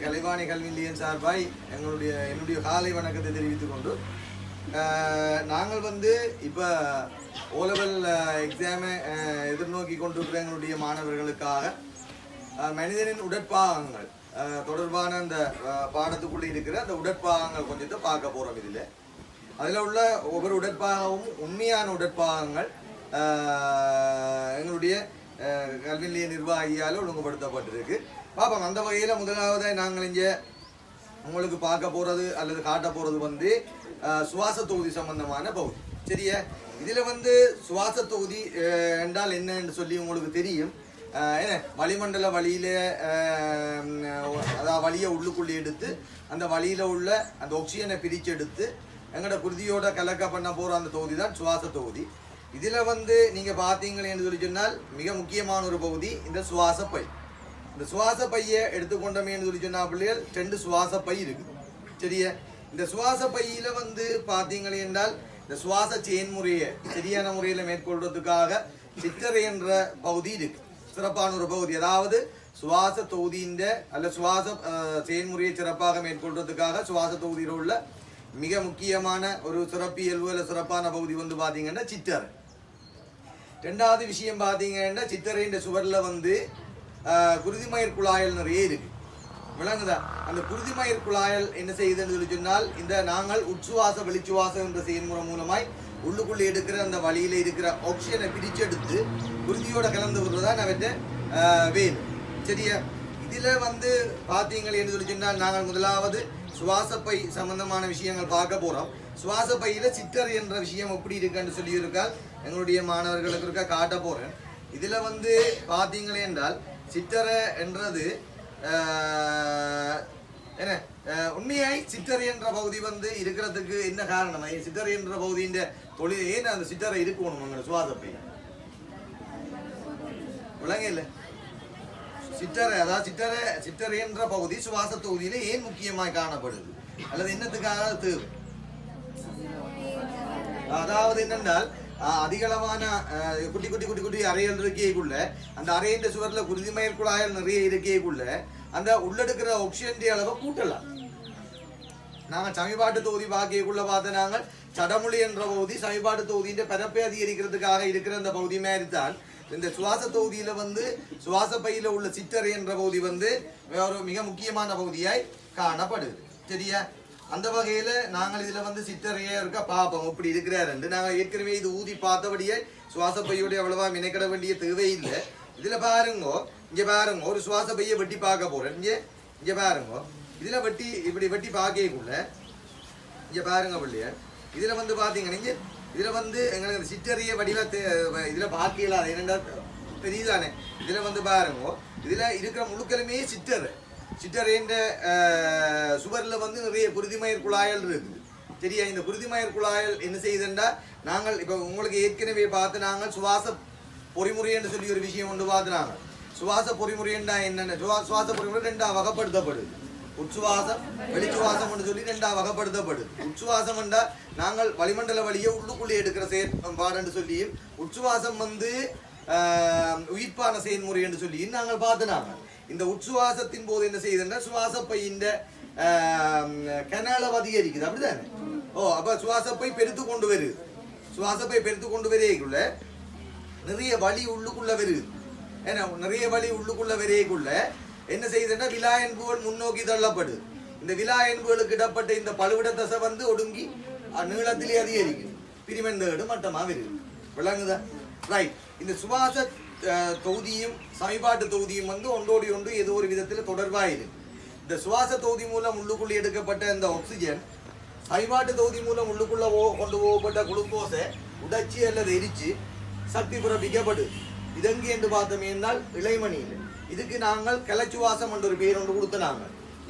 கலைவாணி கல்வி நிலையம் சார்பாய் என்னுடைய காலை வணக்கத்தை தெரிவித்துக் கொண்டு நாங்கள் வந்து இப்போ ஓலெவல் எக்ஸாமை எதிர்நோக்கி கொண்டிருக்கிற எங்களுடைய மாணவர்களுக்காக மனிதனின் உடற்பாகங்கள் தொடர்பான அந்த பாடத்துக்குள்ளே இருக்கிற அந்த உடற்பாகங்கள் கொஞ்சத்தை பார்க்க போகிறோம். இதில் அதில் உள்ள ஒவ்வொரு உடற்பாகமும் உண்மையான உடற்பாகங்கள் எங்களுடைய கல்வி நிலைய நிர்வாகியால் ஒழுங்குபடுத்தப்பட்டிருக்கு. பார்ப்போம். அந்த வகையில் முதலாவதாக நாங்கள் இங்கே உங்களுக்கு பார்க்க போகிறது அல்லது காட்ட போகிறது வந்து சுவாச தொகுதி சம்பந்தமான பகுதி. சரியா? இதில் வந்து சுவாச தொகுதி என்றால் என்னன்னு சொல்லி உங்களுக்கு தெரியும். என்ன வளிமண்டல வழியில அதாவது வழியை உள்ளுக்குள்ளே எடுத்து அந்த வழியில் உள்ள அந்த ஆக்சிஜனை பிரிச்செடுத்து எங்களோட குருதியோட கலக்க பண்ண போகிற அந்த தொகுதி தான் சுவாச தொகுதி. இதில் வந்து நீங்கள் பார்த்தீங்களேன்னு சொல்லி சொன்னால் மிக முக்கியமான ஒரு பகுதி இந்த சுவாச பை. இந்த சுவாச பையை எடுத்துக்கொண்டோமேன்னு சொல்லி சொன்னால் பிள்ளைகள் 2 சுவாச பை இருக்குது. சரியா? இந்த சுவாச பையில் வந்து பார்த்தீங்களே என்றால் இந்த சுவாச செயன்முறையை சரியான முறையில் மேற்கொள்றதுக்காக சித்தரை என்ற பகுதி இருக்கு. சிறப்பான ஒரு பகுதி. அதாவது சுவாச தொகுதியின் அல்ல சுவாச செயன்முறையை சிறப்பாக மேற்கொள்றதுக்காக சுவாச தொகுதியில் உள்ள மிக முக்கியமான ஒரு சிறப்பியல்பு அல்ல சிறப்பான பகுதி வந்து பார்த்தீங்கன்னா சித்தரை. ரெண்டாவது விஷயம் பார்த்தீங்கன்னா சித்தரைன்ற சுவரில் வந்து குருதிமயிர் குழாயல் நிறைய இருக்கு. விளங்குதா? அந்த குருதிமயிர் குழாயல் என்ன செய்யுதுன்னு சொல்லி சொன்னால் இந்த நாங்கள் உட்சுவாச வெளிச்சுவாசம் என்ற செயல்முறை மூலமாய் உள்ளுக்குள்ளே எடுக்கிற அந்த வழியில இருக்கிற ஆக்சிஜனை பிரிச்செடுத்து குருதியோட கலந்து விடுறதான் அவற்றை வேல். சரியா? இதுல வந்து பார்த்தீங்களேன்னு சொல்லி சொன்னால் நாங்கள் முதலாவது சுவாசப்பை சம்பந்தமான விஷயங்கள் பார்க்க போறோம். சுவாசப்பையில சித்தரை என்ற விஷயம் எப்படி இருக்குன்னு சொல்லி இருக்கால் எங்களுடைய மாணவர்களுக்கு இருக்க காட்ட போறேன். இதுல வந்து பார்த்தீங்களே என்றால் சித்தரை என்றது என்ன உண்மையாய் சித்தரை என்ற பகுதி வந்து இருக்கிறதுக்கு என்ன காரணம்? சித்தரை என்ற பகுதியின் தொழில் ஏன் அந்த சித்தரை இருக்கணும் உங்களோட சுவாசப்பை விளங்க இல்லை? சித்தரை அதாவது சித்தரை என்ற பகுதி சுவாச தொகுதியில ஏன் முக்கியமாய் காணப்படுது அல்லது என்னத்துக்காக தேவை? அதாவது என்னென்றால் அதிகளவான குட்டி குட்டி குட்டி குட்டி அறைகள் இருக்கைக்குள்ள அந்த அறையின் சுவர்ல குருதிமயிர் குழாயல் நிறைய இருக்கைக்குள்ள அந்த உள்ளெடுக்கிற ஆக்சிஜன் அளவை கூட்டலாம். நாங்கள் சமிபாட்டு தொகுதி பாக்கியக்குள்ள பார்த்த நாங்கள் சடமொழி என்ற பகுதி சமிபாட்டு தொகுதியின் பரப்பை அதிகரிக்கிறதுக்காக இருக்கிற அந்த பகுதி மாதிரி தான் இந்த சுவாச தொகுதியில வந்து சுவாச பையில உள்ள சித்தரை என்ற பகுதி வந்து ஒரு மிக முக்கியமான பகுதியாய் காணப்படுது. சரியா? அந்த வகையில நாங்கள் இதுல வந்து சித்தரையா இருக்க பாப்போம் இப்படி இருக்கிறாரு. நாங்கள் ஏற்கனவே இது ஊதி பார்த்தபடியே சுவாச பையோட அவ்வளவா மினைக்கிட வேண்டிய தேவையில்லை. இதுல பாருங்க, இங்க பாருங்க, ஒரு சுவாச பையை வெட்டி பார்க்க போறேன். இங்க பாருங்க, இதுல வெட்டி இப்படி வெட்டி பார்க்கக்குள்ள இங்க பாருங்க பிள்ளைய, இதுல வந்து பாத்தீங்கன்னா இதுல வந்து எங்களுக்கு சிற்றறிய வடிவத்தை இதுல பார்க்கல. அது என்னண்டா தெரியுதானே? இதுல வந்து பாருங்க, இதுல இருக்கிற முழுக்களுமே சிற்றறைன்ற சுவர்ல வந்து நிறைய குருதிமயிர் குழாயல் இருக்குது. சரியா? இந்த குருதிமயிர் குழாயல் என்ன செய்யுதுண்டா நாங்கள் இப்ப உங்களுக்கு ஏற்கனவே பார்த்து நாங்கள் சுவாச பொறிமுறை என்று சொல்லி ஒரு விஷயம் ஒன்று பார்த்துனாங்க. சுவாச பொறிமுறைண்டா என்னென்ன சுவாச பொறிமுறை 2ஆ வகைப்படுத்தப்படுது. உட்சுவாசம் வெளிச்சுவாசம் என்று சொல்லி 2ஆ வகைப்படுத்தப்படுது. உட்சுவாசம் என்றா நாங்கள் வளிமண்டல வழியை உள்ளுக்குள்ளே எடுக்கிற செயற்பாடு என்று சொல்லியும் உட்சுவாசம் வந்து உயிர்ப்பான செயல்முறை என்று சொல்லியும் நாங்கள் பார்த்துனாங்க. இந்த உட்சுவாசத்தின் போது என்ன செய்யுதுன்னா சுவாசப்பை இந்த கனால அதிகரிக்குது. அப்படிதானே? அப்ப சுவாசப்பை பெருத்து கொண்டு வருது. சுவாசப்பை பெருத்து கொண்டு வரைக்குள்ள நிறைய வலி உள்ளுக்குள்ள வருது. ஏன்னா நிறைய வலி உள்ளுக்குள்ள வரைக்குள்ள என்ன செய்யுதுன்னா விலா என்புகள் முன்னோக்கி தள்ளப்படுது. இந்த விலா என்புகளுக்கு இடப்பட்ட இந்த பழுவிட தசை வந்து ஒடுங்கி நீளத்திலே அதிகரிக்குது. பிரிமெண்டேடு மட்டமா வருது. விளங்குதா? ரைட். இந்த சுவாச தொகுதியும் சமிபாட்டு தொகுதியும் வந்து ஒன்றோடி ஒன்று ஏதோ ஒரு விதத்தில் தொடர்பாயிருக்கு. இந்த சுவாச தொகுதி மூலம் உள்ளுக்குள்ளே எடுக்கப்பட்ட இந்த ஆக்சிஜன் சமிபாட்டு தொகுதி மூலம் உள்ளுக்குள்ள கொண்டு போகப்பட்ட குளுக்கோஸை உடைச்சி அல்லது எரிச்சு சக்தி பிறப்பிக்கப்படுது. இதெங்கு என்று பார்த்தோம் என்றால் இளைமணியில் இதுக்கு நாங்கள் கலச்சுவாசம் என்ற ஒரு பேர் ஒன்று கொடுத்தனாங்க.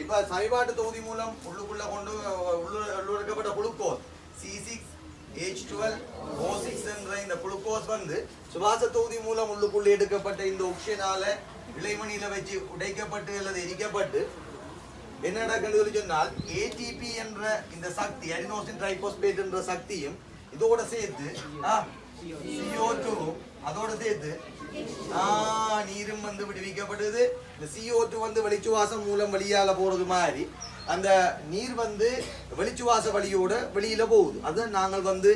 இப்ப சமிபாட்டு தொகுதி மூலம் உள்ளுக்குள்ள கொண்டு உள்ளெடுக்கப்பட்ட குளுக்கோஸ் C6H12O6 என்ற இந்த குளுக்கோஸ் வந்து சுவாச தொகுதி மூலம் உள்ளுக்குள்ளே எடுக்கப்பட்ட இந்த ஆக்சிஜனால இளைமணியில வச்சு உடைக்கப்பட்டு அல்லது எரிக்கப்பட்டு என்ன நடக்குன்னு சொன்னால் ATP என்ற இந்த சக்தி அடினோசின் ட்ரைபாஸ்பேட் என்ற சக்தியும் இதோட சேர்த்து CO2 அதோட சேர்த்து நீரும் வந்து விடுவிக்கப்படுது. இந்த CO2 வந்து வெளிச்சுவாசம் மூலம் வழியால போறது மாதிரி அந்த நீர் வந்து வெளிச்சுவாச வழியோட வெளியில போகுது. அதுதான் நாங்கள் வந்து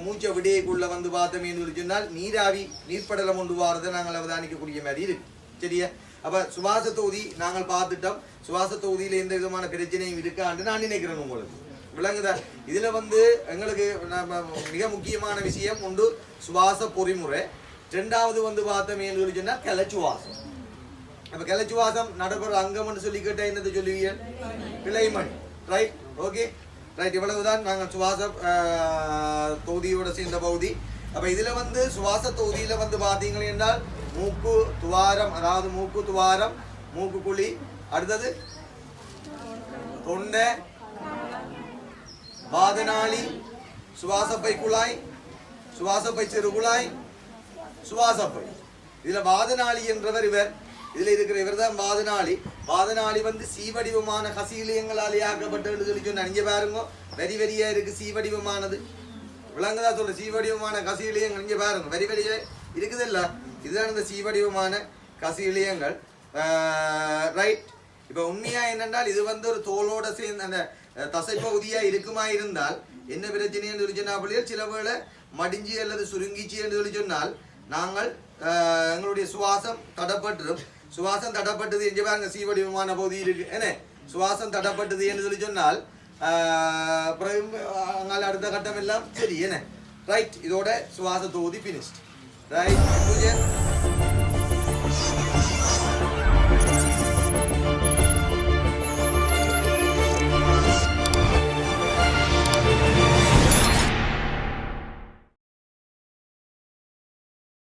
மூச்சை விடையக்குள்ள வந்து பார்த்தோமேன்னு சொன்னால் நீராவி நீர்ப்படலம் கொண்டு வரதை நாங்கள் அவதானிக்கக்கூடிய மாதிரி இருக்கு. சரியா? அப்ப சுவாச தொகுதி நாங்கள் பார்த்துட்டோம். சுவாச தொகுதியில எந்த விதமான பிரச்சனையும் இருக்கான்னு நான் நினைக்கிறேன். உங்களுக்கு விளங்குதா? இதுல வந்து எங்களுக்கு மிக முக்கியமான விஷயம் உண்டு சுவாச பொறிமுறை. ரெண்டாவது வந்து பார்த்தோமேன்னு சொன்னா கிளச்சுவாசம். அப்ப கிளச்சுவாசம் நடைபெற அங்கம்னு சொல்லி கேட்டா என்னது சொல்லுவீங்க? கிளைமண். ரைட்? Okay right. இவ்வளவுதான் நாங்கள் சுவாச தொகுதியோட சேர்ந்த பகுதி. அப்ப இதுல வந்து சுவாச தொகுதியில வந்து பாத்தீங்கன்னா என்றால் மூக்கு துவாரம், அதாவது மூக்கு துவாரம், மூக்கு குழி, அடுத்தது தொண்டை, வாதநாளி, சுவாசப்பை குழாய், சுவாசப்பை சிறுகுழாய், சுவாசப்பை. இதுல வாதநாளி என்றவர் இவர். இதுல இருக்கிற இவர் தான் வாதநாளி. வாதநாளி வந்து சீவடிவமான கசீலியங்களாலே ஆக்கப்பட்டு சொல்லி சொன்ன இங்க பாருங்க, வெரி வெரியா இருக்கு சீவடிவமானது. விளங்குதா சொல்ற? சீவடிவமான கசீலியங்கள் இங்க பாருங்க, வெரி வெரியா இருக்குது இல்ல? இதுதான் இந்த சீவடிவமான கசீலியங்கள். ரைட். இப்ப உண்மையா என்னென்றால் இது வந்து ஒரு தோலோட சேர்ந்து அந்த தசைப்பகுதியா இருக்குமா இருந்தால் என்ன பிரச்சனை என்று சொன்னால் சில வேளை மடிஞ்சி அல்லது சுருங்கிச்சு என்று சொல்லி சொன்னால் நாங்கள் எங்களுடைய சுவாசம் தடப்பட்டுரும். சுவாசம் தடப்பட்டது எங்க பாருங்க சீவடிவமான பகுதி இருக்கு. என்ன சுவாசம் தடப்பட்டது என்று சொல்லி சொன்னால் அடுத்த கட்டம் எல்லாம் சரி. என்ன ரைட். இதோட சுவாச தொகுதி பினிஷ்ட். ரைட்.